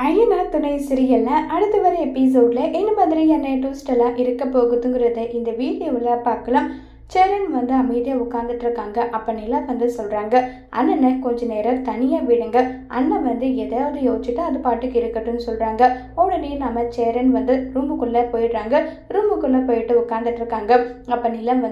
ஐயனார் துணை சீரியல்ல அடுத்து வர எபிசோட்ல என்ன மாதிரியான ட்விஸ்ட் எல்லாம் இருக்க போகுதுங்கிறத இந்த வீடியோவில் பார்க்கலாம். சரண் அமைதியாக உட்காந்துட்டு இருக்காங்க. அப்போ நிலா சொல்கிறாங்க, அண்ணனை கொஞ்ச நேரம் தனியாக விடுங்க, அண்ணன் எதையாவது யோசிச்சுட்டு அது பாட்டுக்கு இருக்கட்டும்னு சொல்கிறாங்க. உடனே நம்ம சரண் ரூமுக்குள்ளே போயிடுறாங்க. ரூமுக்குள்ளே போயிட்டு உட்காந்துட்டு இருக்காங்க. அப்போ நிலம்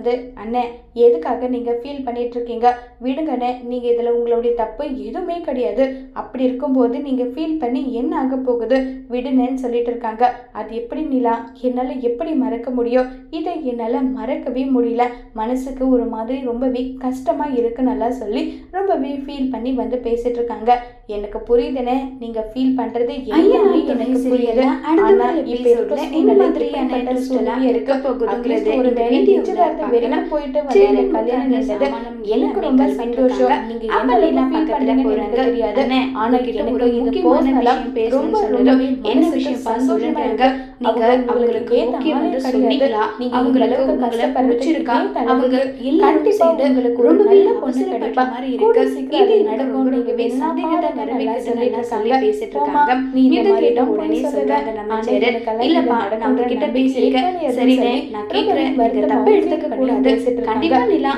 அண்ணன் எதுக்காக நீங்கள் ஃபீல் பண்ணிட்டு இருக்கீங்க, விடுங்கண்ணே, நீங்கள் இதில் உங்களுடைய தப்பு எதுவுமே கிடையாது, அப்படி இருக்கும்போது நீங்கள் ஃபீல் பண்ணி என்ன ஆக போகுது, விடுனேன்னு சொல்லிட்டு இருக்காங்க. அது எப்படி நிலா, என்னால் எப்படி மறக்க முடியும், இதை என்னால் மறக்கவே முடியல, மனசுக்கு ஒரு மாதிரி ரொம்பவே கஷ்டமா இருக்கு நல்லா சொல்லி ரொம்பவே ஃபீல் பண்ணி பேசிட்டு இருக்காங்க. எனக்கு புரியுதுனே, நீங்க ஃபீல் பண்றது எல்லாமே எனக்கு புரியுது. ஆனா இப்ப இருக்க மாதிரியான சூழ்நிலை இருக்க போகுதுங்கிறது ஒரு நிச்சயதார்த்தம் வரைக்கும் போயிட்டு வந்த கல்யாணம் நடந்தது. எனக்கு ரொம்ப சந்தோஷம். நீங்க என்ன ஃபீல் பண்றீங்கன்னு எனக்கு தெரியாது. ஆனா எனக்கு இது போனலாம் ரொம்ப ரொம்பவே என்ன விஷயம் சந்தோஷமா இருக்கு. நீங்க அவங்களுக்கு ஓகே சொன்னீங்களா, நீங்க அவங்களுக்கு கஷ்டப்பட்டுருக்கா, அவங்க எல்லாரும் சேர்ந்து உங்களுக்கு ஒரு நல்ல பொண்ணு கிடைப்பா மாதிரி இருக்கு, இது நடக்கும், நீங்க சந்தேகத்தை வரவேற்க சொல்லி பேசிட்டு இருக்காங்க. இதை கேட்ட உடனே சொல்றாங்க நம்ம சரண், இல்லப்பா நான் உங்ககிட்ட பேசியிருக்கேன், சரி நான் கேட்கிறேன், நீங்க தப்ப எடுத்துக்க கூடாது, கண்டிப்பா நிலா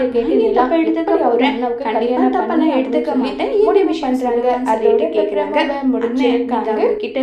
தப்ப எடுத்துக்க போறேன், கண்டிப்பா தப்பெல்லாம் எடுத்துக்க மாட்டேன், முடிவு பண்றாங்க. அதை கேட்கிறாங்க. முடிஞ்சிருக்காங்க கிட்ட